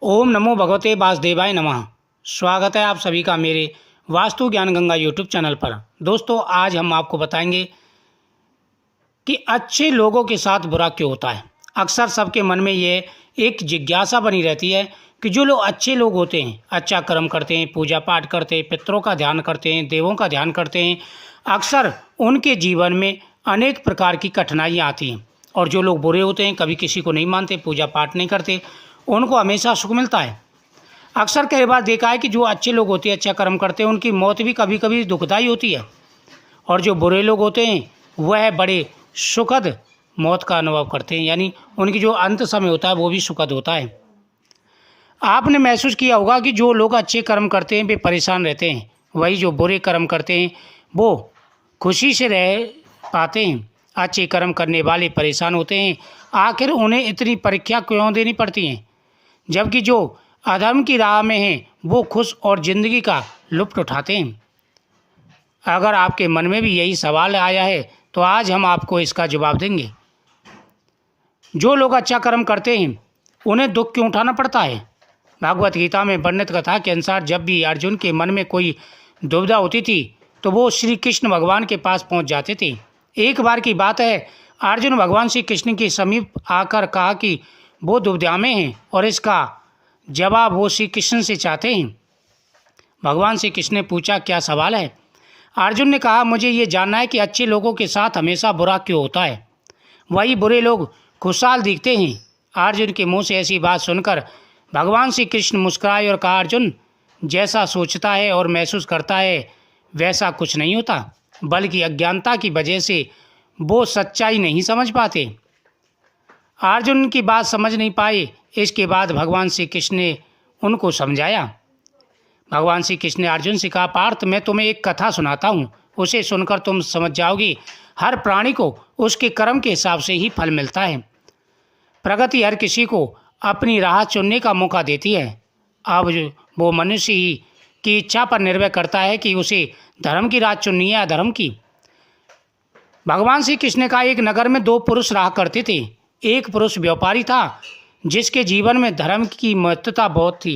ओम नमो भगवते वासुदेवाय नमः। स्वागत है आप सभी का मेरे वास्तु ज्ञान गंगा यूट्यूब चैनल पर। दोस्तों, आज हम आपको बताएंगे कि अच्छे लोगों के साथ बुरा क्यों होता है। अक्सर सबके मन में ये एक जिज्ञासा बनी रहती है कि जो लोग अच्छे लोग होते हैं, अच्छा कर्म करते हैं, पूजा पाठ करते हैं, पितरों का ध्यान करते हैं, देवों का ध्यान करते हैं, अक्सर उनके जीवन में अनेक प्रकार की कठिनाइयाँ आती हैं। और जो लोग बुरे होते हैं, कभी किसी को नहीं मानते, पूजा पाठ नहीं करते, उनको हमेशा सुख मिलता है। अक्सर कई बार देखा है कि जो अच्छे लोग होते हैं, अच्छा कर्म करते हैं, उनकी मौत भी कभी कभी दुखदाई होती है। और जो बुरे लोग होते हैं वह बड़े सुखद मौत का अनुभव करते हैं, यानी उनकी जो अंत समय होता है वो भी सुखद होता है। आपने महसूस किया होगा कि जो लोग अच्छे कर्म करते हैं वे परेशान रहते हैं, वही जो बुरे कर्म करते हैं वो खुशी से रह पाते हैं। अच्छे कर्म करने वाले परेशान होते हैं, आखिर उन्हें इतनी परीक्षा क्यों देनी पड़ती हैं, जबकि जो अधर्म की राह में हैं वो खुश और ज़िंदगी का लुत्फ़ उठाते हैं। अगर आपके मन में भी यही सवाल आया है तो आज हम आपको इसका जवाब देंगे। जो लोग अच्छा कर्म करते हैं उन्हें दुख क्यों उठाना पड़ता है। भागवत गीता में वर्णित कथा के अनुसार जब भी अर्जुन के मन में कोई दुविधा होती थी तो वो श्री कृष्ण भगवान के पास पहुंच जाते थे। एक बार की बात है, अर्जुन भगवान श्री कृष्ण के समीप आकर कहा कि वो दुविधा में हैं और इसका जवाब वो श्री कृष्ण से चाहते हैं। भगवान श्री कृष्ण ने पूछा, क्या सवाल है। अर्जुन ने कहा, मुझे ये जानना है कि अच्छे लोगों के साथ हमेशा बुरा क्यों होता है, वही बुरे लोग खुशहाल दिखते हैं। अर्जुन के मुंह से ऐसी बात सुनकर भगवान श्री कृष्ण मुस्कुराए और कहा, अर्जुन जैसा सोचता है और महसूस करता है वैसा कुछ नहीं होता, बल्कि अज्ञानता की वजह से वो सच्चाई नहीं समझ पाते। अर्जुन की बात समझ नहीं पाए। इसके बाद भगवान श्री कृष्ण ने उनको समझाया। भगवान श्री कृष्ण ने अर्जुन से कहा, पार्थ मैं तुम्हें एक कथा सुनाता हूँ, उसे सुनकर तुम समझ जाओगी। हर प्राणी को उसके कर्म के हिसाब से ही फल मिलता है। प्रगति हर किसी को अपनी राह चुनने का मौका देती है। अब वो मनुष्य ही की इच्छा पर निर्भर करता है कि उसे धर्म की राह चुननी है या अधर्म की। भगवान श्री कृष्ण ने कहा, एक नगर में दो पुरुष रहा करते थे। एक पुरुष व्यापारी था जिसके जीवन में धर्म की महत्वता बहुत थी।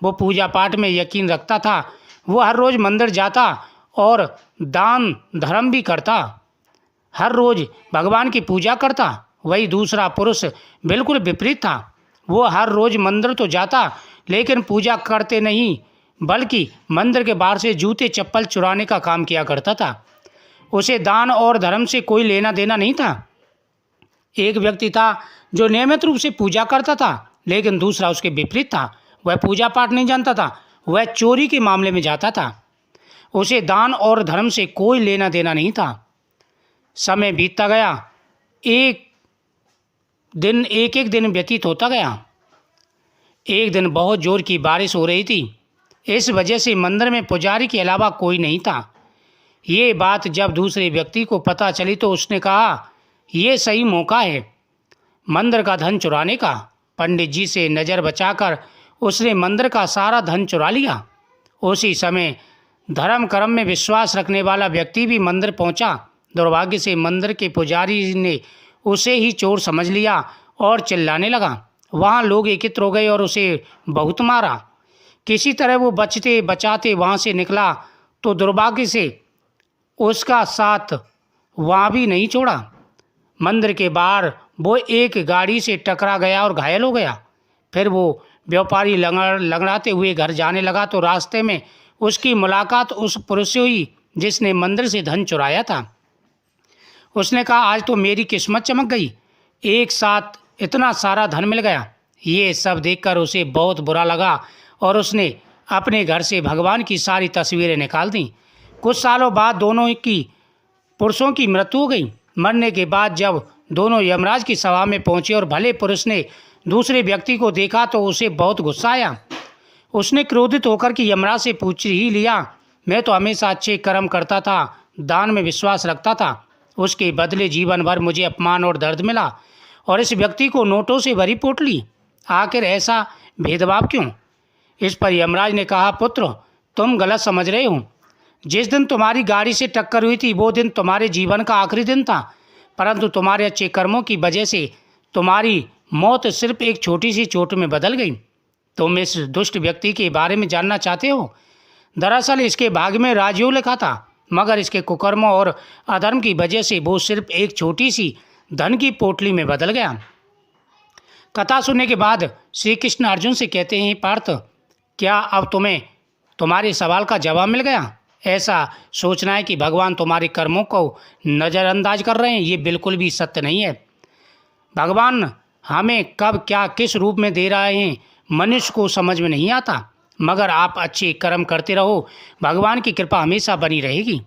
वो पूजा पाठ में यकीन रखता था। वो हर रोज़ मंदिर जाता और दान धर्म भी करता, हर रोज़ भगवान की पूजा करता। वही दूसरा पुरुष बिल्कुल विपरीत था। वो हर रोज़ मंदिर तो जाता लेकिन पूजा करते नहीं, बल्कि मंदिर के बाहर से जूते चप्पल चुराने का काम किया करता था। उसे दान और धर्म से कोई लेना देना नहीं था। एक व्यक्ति था जो नियमित रूप से पूजा करता था, लेकिन दूसरा उसके विपरीत था। वह पूजा पाठ नहीं जानता था, वह चोरी के मामले में जाता था। उसे दान और धर्म से कोई लेना देना नहीं था। समय बीतता गया, एक दिन व्यतीत होता गया। एक दिन बहुत जोर की बारिश हो रही थी। इस वजह से मंदिर में पुजारी के अलावा कोई नहीं था। ये बात जब दूसरे व्यक्ति को पता चली तो उसने कहा, ये सही मौका है मंदिर का धन चुराने का। पंडित जी से नज़र बचाकर उसने मंदिर का सारा धन चुरा लिया। उसी समय धर्म कर्म में विश्वास रखने वाला व्यक्ति भी मंदिर पहुंचा। दुर्भाग्य से मंदिर के पुजारी ने उसे ही चोर समझ लिया और चिल्लाने लगा। वहाँ लोग एकत्र हो गए और उसे बहुत मारा। किसी तरह वो बचते बचाते वहाँ से निकला तो दुर्भाग्य से उसका साथ वहाँ भी नहीं छोड़ा। मंदिर के बाहर वो एक गाड़ी से टकरा गया और घायल हो गया। फिर वो व्यापारी लंगड़ाते हुए घर जाने लगा तो रास्ते में उसकी मुलाकात उस पुरुष से हुई जिसने मंदिर से धन चुराया था। उसने कहा, आज तो मेरी किस्मत चमक गई, एक साथ इतना सारा धन मिल गया। ये सब देखकर उसे बहुत बुरा लगा और उसने अपने घर से भगवान की सारी तस्वीरें निकाल दी। कुछ सालों बाद दोनों की पुरुषों की मृत्यु हो गई। मरने के बाद जब दोनों यमराज की सभा में पहुंचे और भले पुरुष ने दूसरे व्यक्ति को देखा तो उसे बहुत गुस्सा आया। उसने क्रोधित होकर कि यमराज से पूछ ही लिया, मैं तो हमेशा अच्छे कर्म करता था, दान में विश्वास रखता था, उसके बदले जीवन भर मुझे अपमान और दर्द मिला और इस व्यक्ति को नोटों से भरी पोटली। आखिर ऐसा भेदभाव क्यों। इस पर यमराज ने कहा, पुत्र तुम गलत समझ रहे हो। जिस दिन तुम्हारी गाड़ी से टक्कर हुई थी वो दिन तुम्हारे जीवन का आखिरी दिन था, परंतु तुम्हारे अच्छे कर्मों की वजह से तुम्हारी मौत सिर्फ एक छोटी सी चोट में बदल गई। तुम इस दुष्ट व्यक्ति के बारे में जानना चाहते हो? दरअसल इसके भाग्य में राजयोग लिखा था, मगर इसके कुकर्मों और अधर्म की वजह से वो सिर्फ एक छोटी सी धन की पोटली में बदल गया। कथा सुनने के बाद श्री कृष्ण अर्जुन से कहते हैं, पार्थ, क्या अब तुम्हें तुम्हारे सवाल का जवाब मिल गया? ऐसा सोचना है कि भगवान तुम्हारे कर्मों को नज़रअंदाज कर रहे हैं, ये बिल्कुल भी सत्य नहीं है। भगवान हमें कब क्या किस रूप में दे रहे हैं मनुष्य को समझ में नहीं आता, मगर आप अच्छे कर्म करते रहो, भगवान की कृपा हमेशा बनी रहेगी।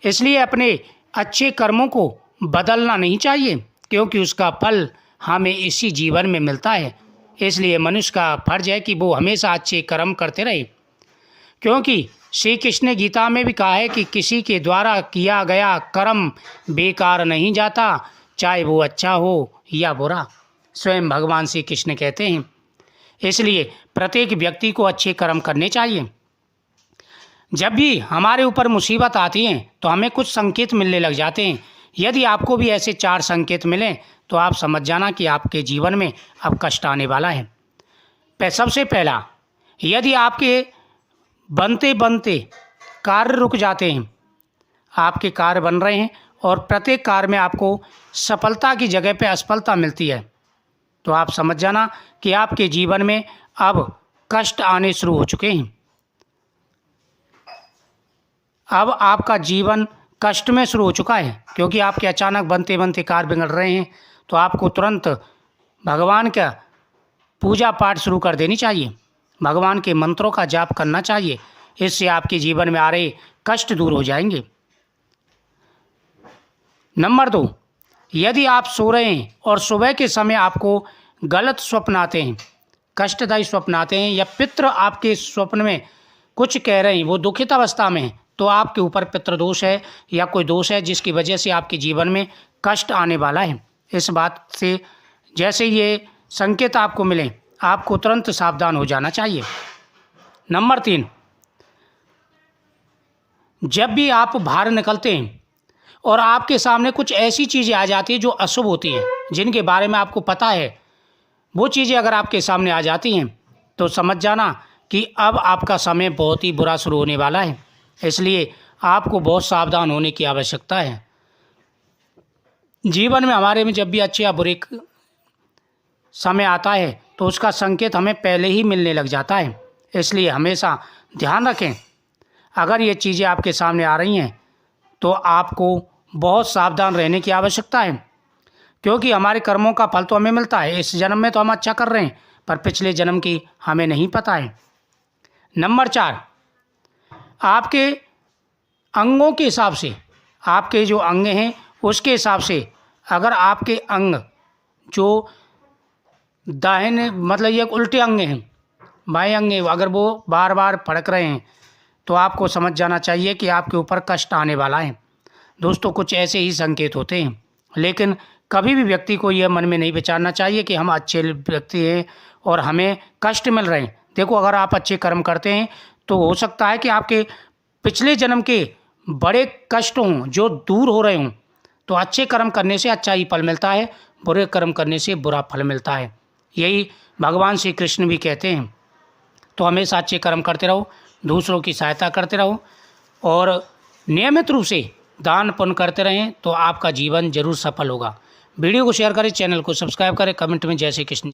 इसलिए अपने अच्छे कर्मों को बदलना नहीं चाहिए, क्योंकि उसका फल हमें इसी जीवन में मिलता है। इसलिए मनुष्य का फर्ज है कि वो हमेशा अच्छे कर्म करते रहे, क्योंकि श्री कृष्ण ने गीता में भी कहा है कि किसी के द्वारा किया गया कर्म बेकार नहीं जाता, चाहे वो अच्छा हो या बुरा। स्वयं भगवान श्री कृष्ण कहते हैं। इसलिए प्रत्येक व्यक्ति को अच्छे कर्म करने चाहिए। जब भी हमारे ऊपर मुसीबत आती है तो हमें कुछ संकेत मिलने लग जाते हैं। यदि आपको भी ऐसे 4 संकेत मिलें तो आप समझ जाना कि आपके जीवन में अब कष्ट आने वाला है। सबसे पहला, यदि आपके बनते बनते कार्य रुक जाते हैं, आपके कार्य बन रहे हैं और प्रत्येक कार्य में आपको सफलता की जगह पे असफलता मिलती है, तो आप समझ जाना कि आपके जीवन में अब कष्ट आने शुरू हो चुके हैं। अब आपका जीवन कष्ट में शुरू हो चुका है, क्योंकि आपके अचानक बनते बनते कार्य बिगड़ रहे हैं। तो आपको तुरंत भगवान का पूजा पाठ शुरू कर देनी चाहिए, भगवान के मंत्रों का जाप करना चाहिए। इससे आपके जीवन में आ रहे कष्ट दूर हो जाएंगे। नंबर 2, यदि आप सो रहे हैं और सुबह के समय आपको गलत स्वप्न आते हैं, कष्टदायी स्वप्न आते हैं, या पितृ आपके स्वप्न में कुछ कह रहे हैं, वो दुखित अवस्था में है, तो आपके ऊपर पितृदोष है या कोई दोष है जिसकी वजह से आपके जीवन में कष्ट आने वाला है। इस बात से जैसे ये संकेत आपको मिले, आपको तुरंत सावधान हो जाना चाहिए। नंबर 3, जब भी आप बाहर निकलते हैं और आपके सामने कुछ ऐसी चीज़ें आ जाती हैं जो अशुभ होती हैं, जिनके बारे में आपको पता है, वो चीज़ें अगर आपके सामने आ जाती हैं तो समझ जाना कि अब आपका समय बहुत ही बुरा शुरू होने वाला है। इसलिए आपको बहुत सावधान होने की आवश्यकता है। जीवन में हमारे में जब भी अच्छे या बुरे समय आता है तो उसका संकेत हमें पहले ही मिलने लग जाता है। इसलिए हमेशा ध्यान रखें, अगर ये चीज़ें आपके सामने आ रही हैं तो आपको बहुत सावधान रहने की आवश्यकता है, क्योंकि हमारे कर्मों का फल तो हमें मिलता है। इस जन्म में तो हम अच्छा कर रहे हैं, पर पिछले जन्म की हमें नहीं पता है। नंबर 4, आपके अंगों के हिसाब से, आपके जो अंग हैं उसके हिसाब से, अगर आपके अंग जो दाहिने मतलब ये उल्टे अंग हैं, बाएं अंग हैं, अगर वो बार बार फड़क रहे हैं तो आपको समझ जाना चाहिए कि आपके ऊपर कष्ट आने वाला है। दोस्तों, कुछ ऐसे ही संकेत होते हैं, लेकिन कभी भी व्यक्ति को यह मन में नहीं विचारना चाहिए कि हम अच्छे व्यक्ति हैं और हमें कष्ट मिल रहे हैं। देखो, अगर आप अच्छे कर्म करते हैं तो हो सकता है कि आपके पिछले जन्म के बड़े कष्ट हों जो दूर हो रहे हों। तो अच्छे कर्म करने से अच्छा ही फल मिलता है, बुरे कर्म करने से बुरा फल मिलता है। यही भगवान श्री कृष्ण भी कहते हैं। तो हमेशा अच्छे कर्म करते रहो, दूसरों की सहायता करते रहो और नियमित रूप से दान पुण्य करते रहें, तो आपका जीवन जरूर सफल होगा। वीडियो को शेयर करें, चैनल को सब्सक्राइब करें, कमेंट में जय श्री कृष्ण।